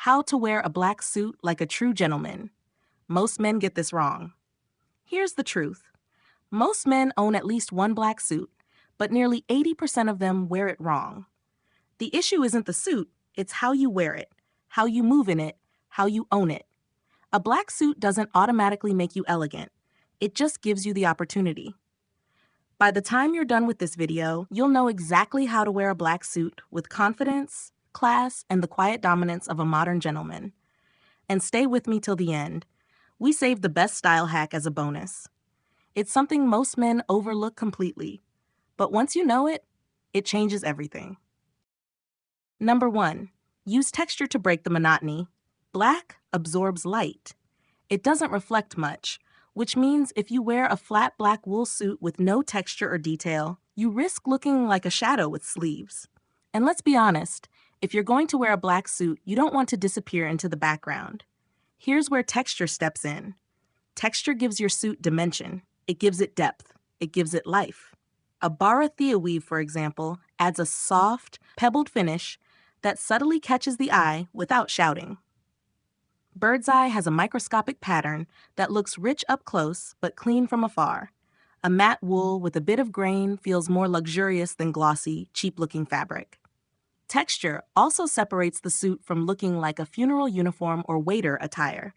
How to wear a black suit like a true gentleman. Most men get this wrong. Here's the truth. Most men own at least one black suit, but nearly 80% of them wear it wrong. The issue isn't the suit, it's how you wear it, how you move in it, how you own it. A black suit doesn't automatically make you elegant. It just gives you the opportunity. By the time you're done with this video, you'll know exactly how to wear a black suit with confidence, class, and the quiet dominance of a modern gentleman. And stay with me till the end. We saved the best style hack as a bonus. It's something most men overlook completely, but once you know it, it changes everything. Number 1, use texture to break the monotony. Black absorbs light. It doesn't reflect much, which means if you wear a flat black wool suit with no texture or detail, you risk looking like a shadow with sleeves. And let's be honest, if you're going to wear a black suit, you don't want to disappear into the background. Here's where texture steps in. Texture gives your suit dimension. It gives it depth. It gives it life. A barathea weave, for example, adds a soft, pebbled finish that subtly catches the eye without shouting. Bird's eye has a microscopic pattern that looks rich up close but clean from afar. A matte wool with a bit of grain feels more luxurious than glossy, cheap-looking fabric. Texture also separates the suit from looking like a funeral uniform or waiter attire.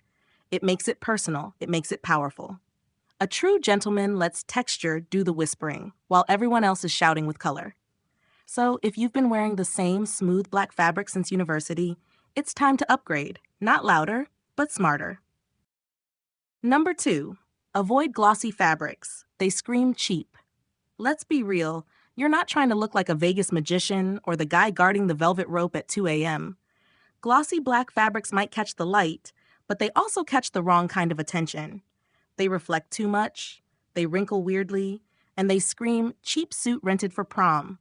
It makes it personal. It makes it powerful. A true gentleman lets texture do the whispering, while everyone else is shouting with color. So if you've been wearing the same smooth black fabric since university, it's time to upgrade. Not louder, but smarter. Number 2, avoid glossy fabrics. They scream cheap. Let's be real, you're not trying to look like a Vegas magician or the guy guarding the velvet rope at 2 a.m. Glossy black fabrics might catch the light, but they also catch the wrong kind of attention. They reflect too much, they wrinkle weirdly, and they scream cheap suit rented for prom.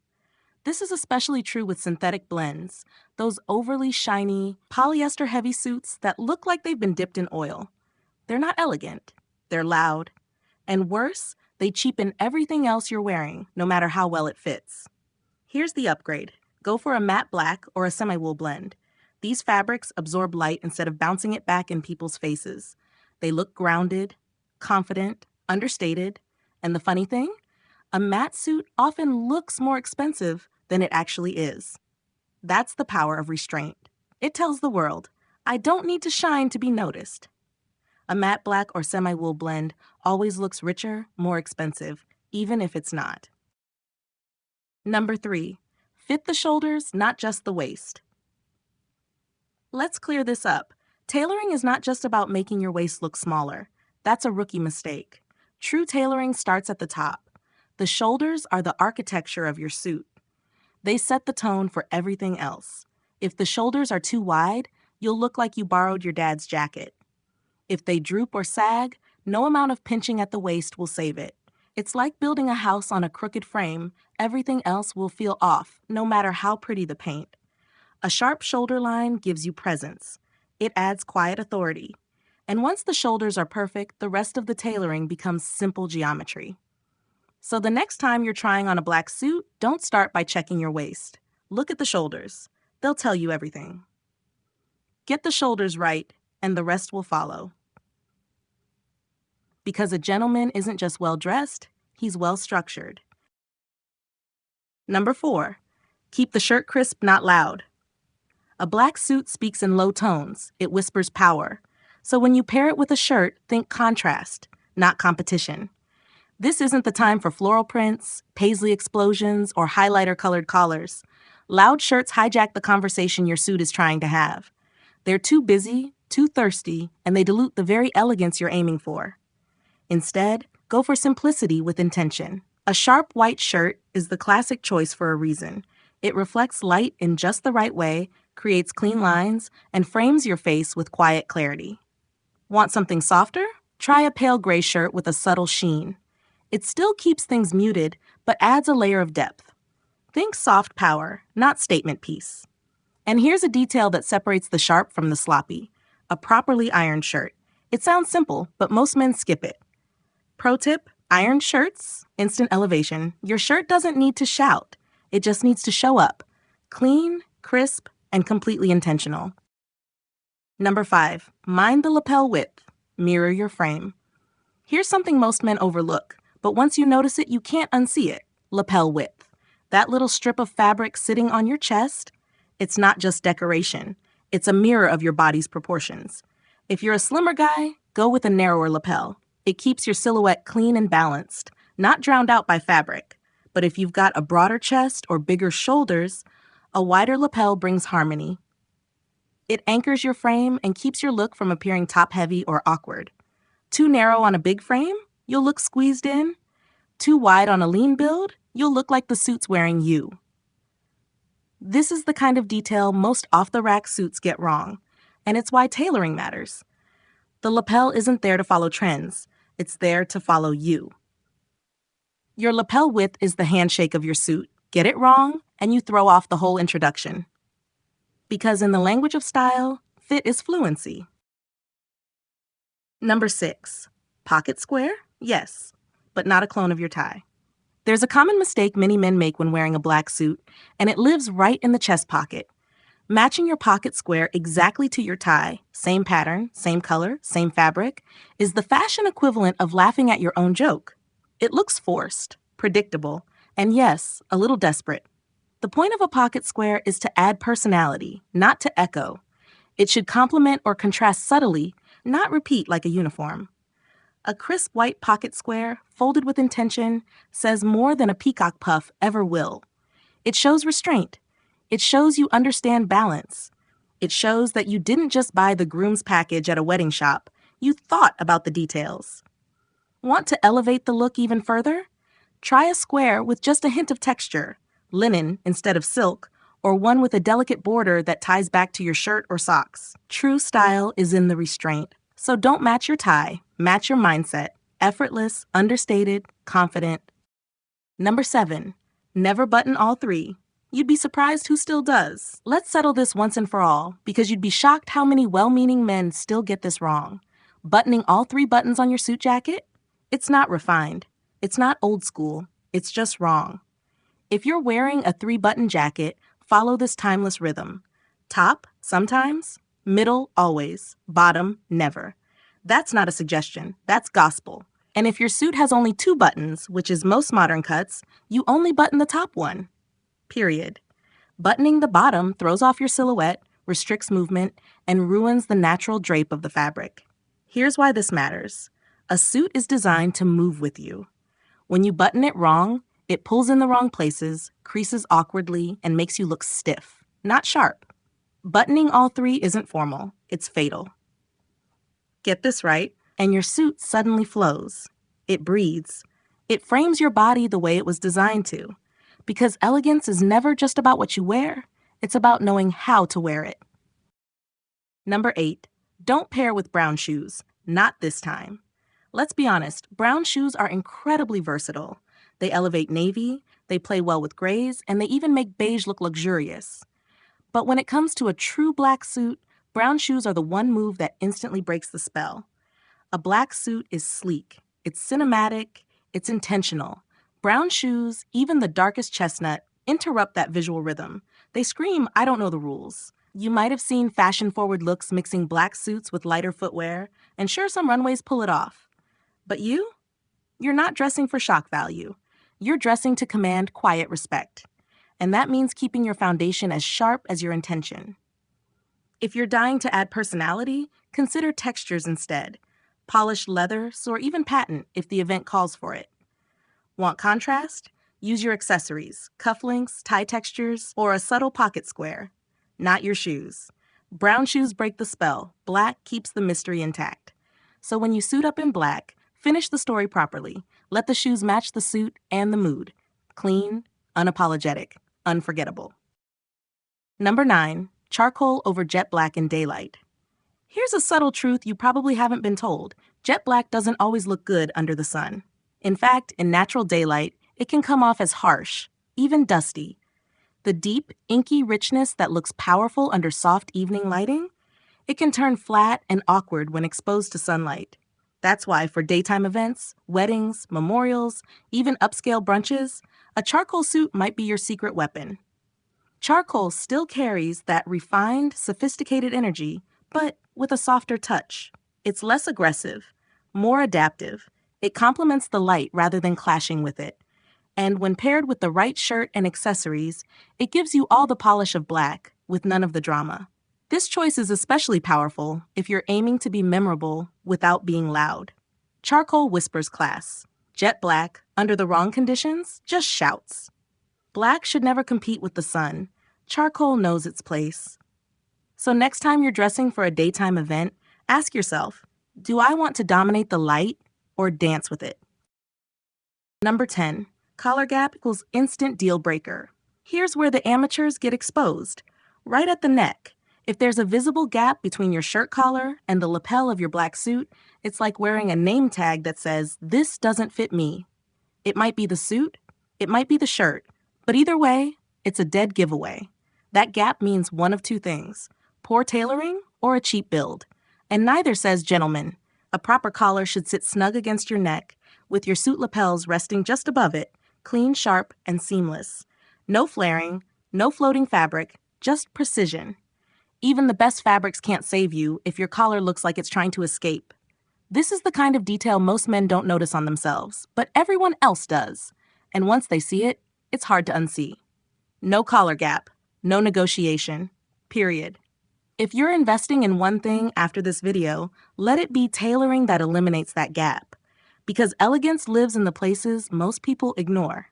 This is especially true with synthetic blends, those overly shiny, polyester-heavy suits that look like they've been dipped in oil. They're not elegant, they're loud, and worse, they cheapen everything else you're wearing, no matter how well it fits. Here's the upgrade. Go for a matte black or a semi-wool blend. These fabrics absorb light instead of bouncing it back in people's faces. They look grounded, confident, understated, and the funny thing? A matte suit often looks more expensive than it actually is. That's the power of restraint. It tells the world, I don't need to shine to be noticed. A matte black or semi-wool blend always looks richer, more expensive, even if it's not. Number 3, fit the shoulders, not just the waist. Let's clear this up. Tailoring is not just about making your waist look smaller. That's a rookie mistake. True tailoring starts at the top. The shoulders are the architecture of your suit. They set the tone for everything else. If the shoulders are too wide, you'll look like you borrowed your dad's jacket. If they droop or sag, no amount of pinching at the waist will save it. It's like building a house on a crooked frame. Everything else will feel off, no matter how pretty the paint. A sharp shoulder line gives you presence. It adds quiet authority. And once the shoulders are perfect, the rest of the tailoring becomes simple geometry. So the next time you're trying on a black suit, don't start by checking your waist. Look at the shoulders. They'll tell you everything. Get the shoulders right, and the rest will follow. Because a gentleman isn't just well-dressed, he's well-structured. Number 4, keep the shirt crisp, not loud. A black suit speaks in low tones. It whispers power. So when you pair it with a shirt, think contrast, not competition. This isn't the time for floral prints, paisley explosions, or highlighter-colored collars. Loud shirts hijack the conversation your suit is trying to have. They're too busy, too thirsty, and they dilute the very elegance you're aiming for. Instead, go for simplicity with intention. A sharp white shirt is the classic choice for a reason. It reflects light in just the right way, creates clean lines, and frames your face with quiet clarity. Want something softer? Try a pale gray shirt with a subtle sheen. It still keeps things muted, but adds a layer of depth. Think soft power, not statement piece. And here's a detail that separates the sharp from the sloppy. A properly ironed shirt. It sounds simple, but most men skip it. Pro tip, ironed shirts, instant elevation. Your shirt doesn't need to shout. It just needs to show up. Clean, crisp, and completely intentional. Number 5, mind the lapel width. Mirror your frame. Here's something most men overlook, but once you notice it, you can't unsee it. Lapel width. That little strip of fabric sitting on your chest, it's not just decoration. It's a mirror of your body's proportions. If you're a slimmer guy, go with a narrower lapel. It keeps your silhouette clean and balanced, not drowned out by fabric. But if you've got a broader chest or bigger shoulders, a wider lapel brings harmony. It anchors your frame and keeps your look from appearing top-heavy or awkward. Too narrow on a big frame, you'll look squeezed in. Too wide on a lean build, you'll look like the suit's wearing you. This is the kind of detail most off-the-rack suits get wrong, and it's why tailoring matters. The lapel isn't there to follow trends, it's there to follow you. Your lapel width is the handshake of your suit. Get it wrong, and you throw off the whole introduction. Because in the language of style, fit is fluency. Number 6, pocket square? Yes, but not a clone of your tie. There's a common mistake many men make when wearing a black suit, and it lives right in the chest pocket. Matching your pocket square exactly to your tie, same pattern, same color, same fabric, is the fashion equivalent of laughing at your own joke. It looks forced, predictable, and yes, a little desperate. The point of a pocket square is to add personality, not to echo. It should complement or contrast subtly, not repeat like a uniform. A crisp white pocket square, folded with intention, says more than a peacock puff ever will. It shows restraint. It shows you understand balance. It shows that you didn't just buy the groom's package at a wedding shop. You thought about the details. Want to elevate the look even further? Try a square with just a hint of texture, linen instead of silk, or one with a delicate border that ties back to your shirt or socks. True style is in the restraint. So don't match your tie, match your mindset. Effortless, understated, confident. Number 7, never button all 3. You'd be surprised who still does. Let's settle this once and for all, because you'd be shocked how many well-meaning men still get this wrong. Buttoning all 3 buttons on your suit jacket? It's not refined. It's not old school. It's just wrong. If you're wearing a 3-button jacket, follow this timeless rhythm. Top, sometimes. Middle, always. Bottom, never. That's not a suggestion. That's gospel. And if your suit has only 2 buttons, which is most modern cuts, you only button the top one. Period. Buttoning the bottom throws off your silhouette, restricts movement, and ruins the natural drape of the fabric. Here's why this matters. A suit is designed to move with you. When you button it wrong, it pulls in the wrong places, creases awkwardly, and makes you look stiff, not sharp. Buttoning all 3 isn't formal, it's fatal. Get this right, and your suit suddenly flows. It breathes. It frames your body the way it was designed to. Because elegance is never just about what you wear, it's about knowing how to wear it. Number 8, don't pair with brown shoes. Not this time. Let's be honest, brown shoes are incredibly versatile. They elevate navy, they play well with grays, and they even make beige look luxurious. But when it comes to a true black suit, brown shoes are the one move that instantly breaks the spell. A black suit is sleek, it's cinematic, it's intentional. Brown shoes, even the darkest chestnut, interrupt that visual rhythm. They scream, I don't know the rules. You might have seen fashion-forward looks mixing black suits with lighter footwear, and sure, some runways pull it off. But you're not dressing for shock value. You're dressing to command quiet respect. And that means keeping your foundation as sharp as your intention. If you're dying to add personality, consider textures instead. Polished leathers or even patent if the event calls for it. Want contrast? Use your accessories, cufflinks, tie textures, or a subtle pocket square. Not your shoes. Brown shoes break the spell. Black keeps the mystery intact. So when you suit up in black, finish the story properly. Let the shoes match the suit and the mood. Clean, unapologetic, unforgettable. Number 9, charcoal over jet black in daylight. Here's a subtle truth you probably haven't been told. Jet black doesn't always look good under the sun. In fact, in natural daylight, it can come off as harsh, even dusty. The deep, inky richness that looks powerful under soft evening lighting, it can turn flat and awkward when exposed to sunlight. That's why for daytime events, weddings, memorials, even upscale brunches, a charcoal suit might be your secret weapon. Charcoal still carries that refined, sophisticated energy, but with a softer touch. It's less aggressive, more adaptive. It complements the light rather than clashing with it. And when paired with the right shirt and accessories, it gives you all the polish of black with none of the drama. This choice is especially powerful if you're aiming to be memorable without being loud. Charcoal whispers class. Jet black, under the wrong conditions, just shouts. Black should never compete with the sun. Charcoal knows its place. So next time you're dressing for a daytime event, ask yourself, do I want to dominate the light or dance with it? Number 10, collar gap equals instant deal breaker. Here's where the amateurs get exposed. Right at the neck. If there's a visible gap between your shirt collar and the lapel of your black suit, it's like wearing a name tag that says, "This doesn't fit me." It might be the suit, it might be the shirt, but either way, it's a dead giveaway. That gap means one of two things: poor tailoring or a cheap build. And neither says gentleman. A proper collar should sit snug against your neck, with your suit lapels resting just above it, clean, sharp, and seamless. No flaring, no floating fabric, just precision. Even the best fabrics can't save you if your collar looks like it's trying to escape. This is the kind of detail most men don't notice on themselves, but everyone else does. And once they see it, it's hard to unsee. No collar gap, no negotiation, period. If you're investing in one thing after this video, let it be tailoring that eliminates that gap, because elegance lives in the places most people ignore.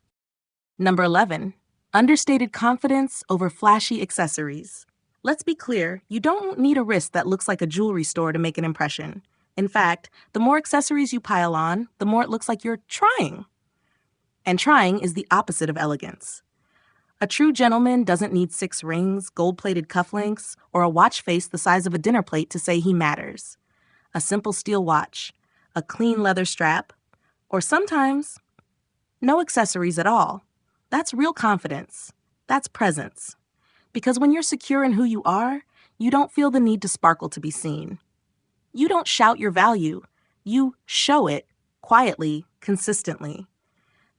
Number 11, understated confidence over flashy accessories. Let's be clear, you don't need a wrist that looks like a jewelry store to make an impression. In fact, the more accessories you pile on, the more it looks like you're trying. And trying is the opposite of elegance. A true gentleman doesn't need 6 rings, gold-plated cufflinks, or a watch face the size of a dinner plate to say he matters. A simple steel watch, a clean leather strap, or sometimes no accessories at all. That's real confidence. That's presence. Because when you're secure in who you are, you don't feel the need to sparkle to be seen. You don't shout your value. You show it quietly, consistently.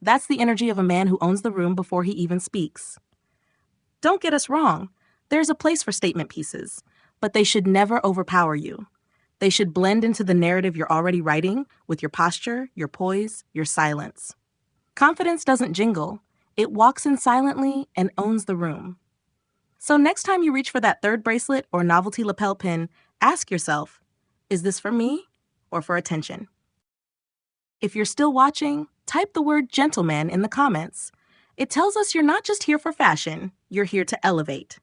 That's the energy of a man who owns the room before he even speaks. Don't get us wrong. There's a place for statement pieces, but they should never overpower you. They should blend into the narrative you're already writing with your posture, your poise, your silence. Confidence doesn't jingle. It walks in silently and owns the room. So next time you reach for that third bracelet or novelty lapel pin, ask yourself, is this for me or for attention? If you're still watching, type the word gentleman in the comments. It tells us you're not just here for fashion, you're here to elevate.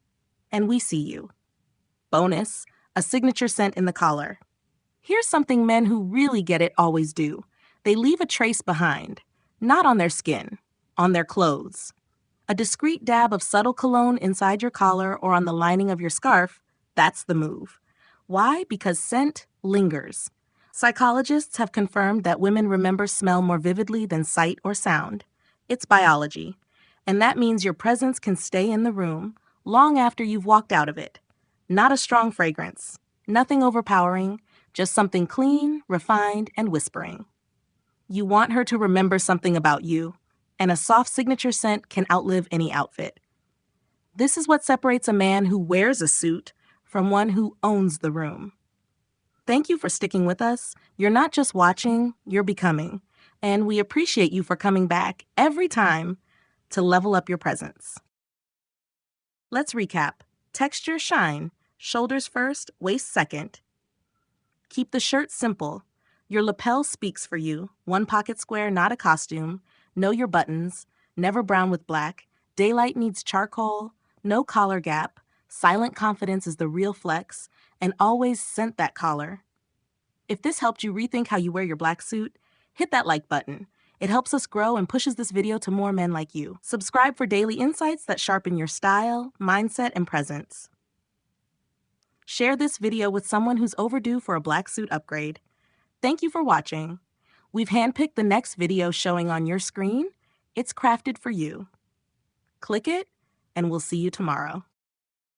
And we see you. Bonus, a signature scent in the collar. Here's something men who really get it always do. They leave a trace behind, not on their skin, on their clothes. A discreet dab of subtle cologne inside your collar or on the lining of your scarf, that's the move. Why? Because scent lingers. Psychologists have confirmed that women remember smell more vividly than sight or sound. It's biology. And that means your presence can stay in the room long after you've walked out of it. Not a strong fragrance. Nothing overpowering. Just something clean, refined, and whispering. You want her to remember something about you. And a soft signature scent can outlive any outfit. This is what separates a man who wears a suit from one who owns the room. Thank you for sticking with us. You're not just watching, you're becoming. And we appreciate you for coming back every time to level up your presence. Let's recap. Texture, shine. Shoulders first, waist second. Keep the shirt simple. Your lapel speaks for you. One pocket square, not a costume. Know your buttons. Never brown with black. Daylight needs charcoal. No collar gap. Silent confidence is the real flex. And always scent that collar. If this helped you rethink how you wear your black suit, hit that like button. It helps us grow and pushes this video to more men like you. Subscribe for daily insights that sharpen your style, mindset, and presence. Share this video with someone who's overdue for a black suit upgrade. Thank you for watching. We've handpicked the next video showing on your screen. It's crafted for you. Click it, and we'll see you tomorrow.